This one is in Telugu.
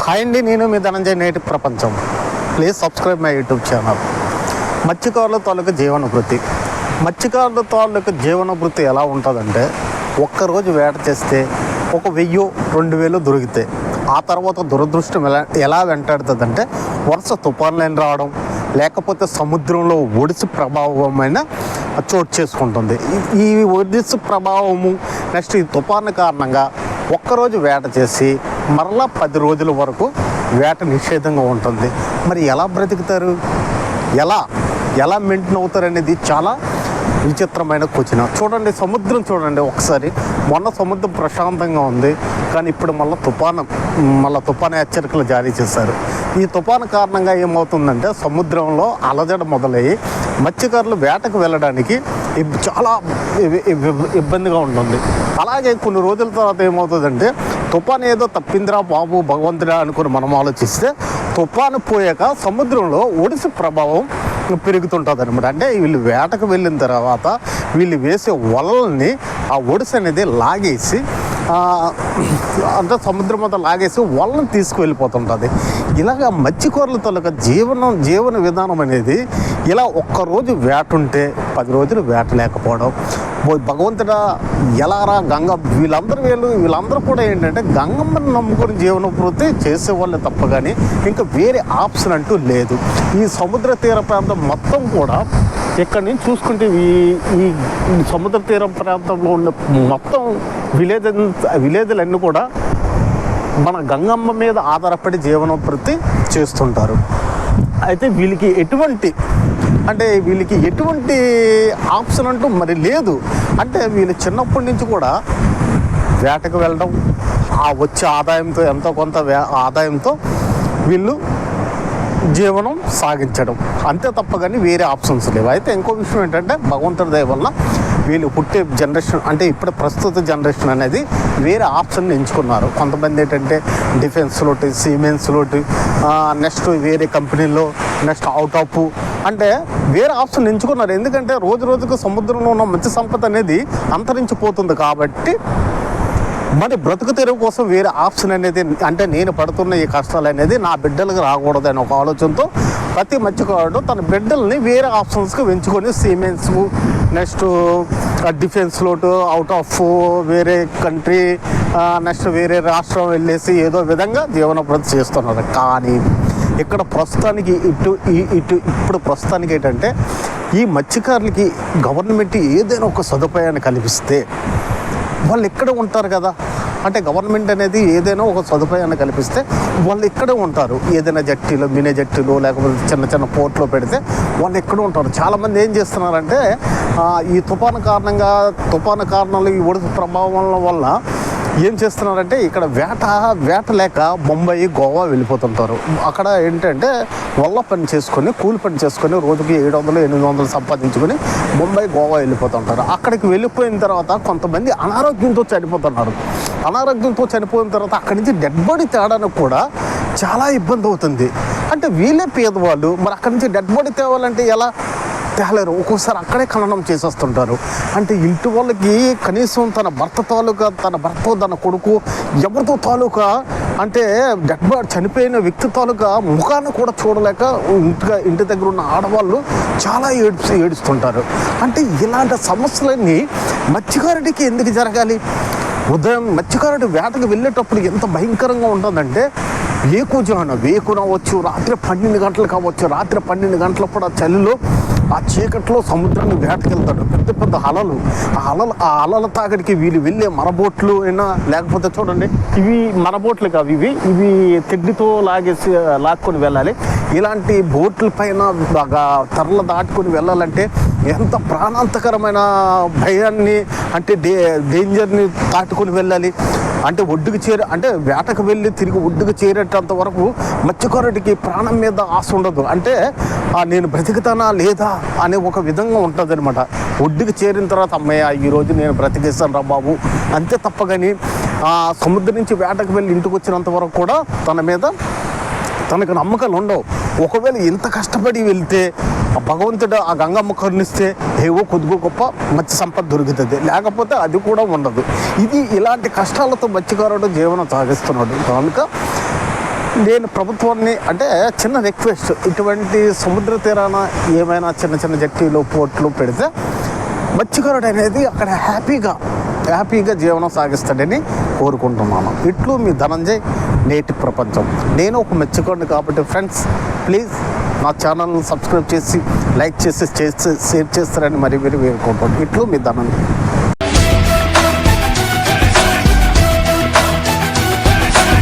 హాయ్ అండి, నేను మీ ధనంజయ్. నేటి ప్రపంచం. Please subscribe my YouTube channel. మత్స్యకారుల తాలూకా జీవనభృతి. మత్స్యకారుల తాలూకా జీవనభృతి ఎలా ఉంటుందంటే, ఒక్కరోజు వేట చేస్తే ఒక 1000-2000 దొరికితే ఆ తర్వాత దురదృష్టం ఎలా వెంటాడుతుందంటే, వరుస తుఫాన్లైన రావడం, లేకపోతే సముద్రంలో ఒడిసి ప్రభావమైన చోటు చేసుకుంటుంది. ఈ ఒడిసి ప్రభావము నెక్స్ట్ ఈ తుఫాను కారణంగా ఒక్కరోజు వేట చేసి మరలా 10 రోజుల వరకు వేట నిషేధంగా ఉంటుంది. మరి ఎలా బ్రతుకుతారు, ఎలా మెయింటైన్ అవుతారు అనేది చాలా విచిత్రమైన క్వశ్చన్. చూడండి, సముద్రం చూడండి ఒకసారి. మొన్న సముద్రం ప్రశాంతంగా ఉంది, కానీ ఇప్పుడు మళ్ళీ తుఫాను హెచ్చరికలు జారీ చేశారు. ఈ తుఫాను కారణంగా ఏమవుతుందంటే, సముద్రంలో అలజడ మొదలయ్యి మత్స్యకారులు వేటకు వెళ్ళడానికి చాలా ఇబ్బందిగా ఉంటుంది. అలాగే కొన్ని రోజుల తర్వాత ఏమవుతుందంటే, తుఫాను ఏదో తప్పిందిరా బాబు భగవంతుడా అనుకుని మనం ఆలోచిస్తే, తుఫాను పోయాక సముద్రంలో ఒడిసి ప్రభావం పెరుగుతుంటుంది అనమాట. అంటే వీళ్ళు వేటకు వెళ్ళిన తర్వాత వీళ్ళు వేసే వలల్ని ఆ ఒడిసి అనేది లాగేసి, అంటే సముద్రం అంతా లాగేసి వలని తీసుకువెళ్ళిపోతుంటుంది. ఇలాగ మత్స్యకారుల తాలూకా జీవన విధానం అనేది ఇలా ఒక్కరోజు వేట ఉంటే 10 రోజులు వేట లేకపోవడం. భగవంతుడా ఎలారా వీళ్ళందరూ కూడా ఏంటంటే గంగమ్మని నమ్ముకొని జీవనభృతి చేసేవాళ్ళే తప్ప కానీ ఇంకా వేరే ఆప్షన్ అంటూ లేదు. ఈ సముద్ర తీర ప్రాంతం మొత్తం కూడా ఇక్కడ నుంచి చూసుకుంటే ఈ సముద్ర తీర ప్రాంతంలో ఉన్న మొత్తం విలేజ్లన్నీ కూడా మన గంగమ్మ మీద ఆధారపడి జీవనోత్పత్తి చేస్తుంటారు. అయితే వీళ్ళకి ఎటువంటి ఆప్షన్ అంటూ మరి లేదు. అంటే వీళ్ళు చిన్నప్పటి నుంచి కూడా వేటకు వెళ్ళడం, ఆ వచ్చే ఆదాయంతో ఎంతో కొంత ఆదాయంతో వీళ్ళు జీవనం సాగించడం అంతే తప్ప కానీ వేరే ఆప్షన్స్ లేవు. అయితే ఇంకో విషయం ఏంటంటే, భగవంతుడి దయ వల్ల వీళ్ళు పుట్టే జనరేషన్, అంటే ఇప్పుడు ప్రస్తుత జనరేషన్ అనేది వేరే ఆప్షన్ ఎంచుకున్నారు. కొంతమంది ఏంటంటే డిఫెన్స్లోటి, సిమెంట్స్లోటి, నెక్స్ట్ వేరే కంపెనీల్లో, నెక్స్ట్ అవుట్ ఆఫ్, అంటే వేరే ఆప్షన్ ఎంచుకున్నారు. ఎందుకంటే రోజు రోజుకు సముద్రంలో ఉన్న మత్స్య సంపద అనేది అంతరించిపోతుంది. కాబట్టి మరి బ్రతుకు తెరువు కోసం వేరే ఆప్షన్ అనేది, అంటే నేను పడుతున్న ఈ కష్టాలు అనేది నా బిడ్డలకు రాకూడదు అనే ఒక ఆలోచనతో ప్రతి మత్స్యకారుడు తన బిడ్డల్ని వేరే ఆప్షన్స్కి ఎంచుకొని సిమెంట్స్, నెక్స్ట్ డిఫెన్స్లోటు, అవుట్ ఆఫ్ వేరే కంట్రీ, నెక్స్ట్ వేరే రాష్ట్రం వెళ్ళేసి ఏదో విధంగా జీవనోపాధి చేస్తున్నారు. కానీ ఇక్కడ ప్రస్తుతానికి ఇప్పుడు ప్రస్తుతానికి ఏంటంటే, ఈ మత్స్యకారులకి గవర్నమెంట్ ఏదైనా ఒక సదుపాయాన్ని కల్పిస్తే వాళ్ళు ఇక్కడే ఉంటారు కదా. అంటే గవర్నమెంట్ అనేది ఏదైనా ఒక సదుపాయాన్ని కల్పిస్తే వాళ్ళు ఇక్కడే ఉంటారు. ఏదైనా జట్టీలో, మినీ జట్టీలో, లేకపోతే చిన్న చిన్న పోర్ట్లో పెడితే వాళ్ళు ఇక్కడే ఉంటారు. చాలామంది ఏం చేస్తున్నారంటే, ఈ తుఫాను కారణాలు ఈ ఒడిసి ప్రభావం వల్ల ఏం చేస్తున్నారంటే, ఇక్కడ వేట లేక బొంబాయి, గోవా వెళ్ళిపోతుంటారు. అక్కడ ఏంటంటే వల్ల పని చేసుకొని, కూలి పని చేసుకొని రోజుకి 700-800 సంపాదించుకొని బొంబాయి, గోవా వెళ్ళిపోతుంటారు. అక్కడికి వెళ్ళిపోయిన తర్వాత కొంతమంది అనారోగ్యంతో చనిపోతున్నారు. అనారోగ్యంతో చనిపోయిన తర్వాత అక్కడి నుంచి డెడ్ బాడీ తేడానికి కూడా చాలా ఇబ్బంది అవుతుంది. అంటే వీళ్ళే పేదవాళ్ళు, మరి అక్కడి నుంచి డెడ్ బాడీ తేవాలంటే ఎలా తేలేరు. ఒక్కోసారి అక్కడే ఖననం చేసేస్తుంటారు. అంటే ఇంటి వాళ్ళకి కనీసం తన భర్త, తన కొడుకు, ఎవరితో తాలూకా, అంటే డెడ్ బాడీ చనిపోయిన వ్యక్తి తాలూకా ముఖాన్ని కూడా చూడలేక ఇంటి దగ్గర ఉన్న ఆడవాళ్ళు చాలా ఏడుస్తుంటారు. అంటే ఇలాంటి సమస్యలన్నీ మత్స్యకారుడికి ఎందుకు జరగాలి? ఉదయం మత్స్యకారుడు వేటకు వెళ్ళేటప్పుడు ఎంత భయంకరంగా ఉంటుందంటే, వేకున అవ్వచ్చు, రాత్రి 12 గంటలు కావచ్చు. రాత్రి 12 గంటలప్పుడు ఆ చలిలో, ఆ చీకట్లో సముద్రాన్ని వేటకెళ్తాడు. పెద్ద పెద్ద ఆ అలల తాగడికి వీళ్ళు వెళ్ళే మరబోట్లు అయినా, లేకపోతే చూడండి, ఇవి మరబోట్లు కావు, ఇవి తెడ్డితో లాక్కొని వెళ్ళాలి. ఇలాంటి బోట్ల పైన బాగా తరలు దాటుకొని వెళ్ళాలంటే ఎంత ప్రాణాంతకరమైన భయాన్ని, అంటే డేంజర్ని దాటుకొని వెళ్ళాలి. అంటే అంటే వేటకు వెళ్ళి తిరిగి ఒడ్డుకు చేరేటంత వరకు మత్స్యకారుడికి ప్రాణం మీద ఆశ ఉండదు. అంటే నేను బ్రతికుతానా లేదా అనే ఒక విధంగా ఉంటుంది అనమాట. ఒడ్డుకు చేరిన తర్వాత అమ్మయ్య ఈరోజు నేను బ్రతికేస్తాను రా బాబు అంతే తప్ప కానీ సముద్రం నుంచి వేటకు వెళ్ళి ఇంటికి వచ్చినంత వరకు కూడా తనకు నమ్మకాలు ఉండవు. ఒకవేళ ఇంత కష్టపడి వెళ్తే భగవంతుడు ఆ గంగమ్మ కరుణిస్తే ఏవో కొద్దిగో గొప్ప మత్స్య సంపద దొరుకుతుంది, లేకపోతే అది కూడా ఉండదు. ఇలాంటి కష్టాలతో మత్స్యకారుడు జీవనం సాగిస్తున్నాడు. కనుక నేను ప్రభుత్వాన్ని అంటే చిన్న రిక్వెస్ట్, ఇటువంటి సముద్ర తీరాన ఏమైనా చిన్న చిన్న జట్టీలు పోర్ట్లు పెడితే మత్స్యకారుడు అనేది అక్కడ హ్యాపీగా జీవనం సాగిస్తాడని కోరుకుంటున్నాను. ఇట్లు మీ ధనంజయ్, నేటి ప్రపంచం. నేను ఒక మత్స్యకారుడిని కాబట్టి ఫ్రెండ్స్, ప్లీజ్ నా ఛానల్ని సబ్స్క్రైబ్ చేసి లైక్ చేసి షేర్ చేస్తారని మరీ వేరుకుంటాను. ఇట్లు మీ ధనంజయ్.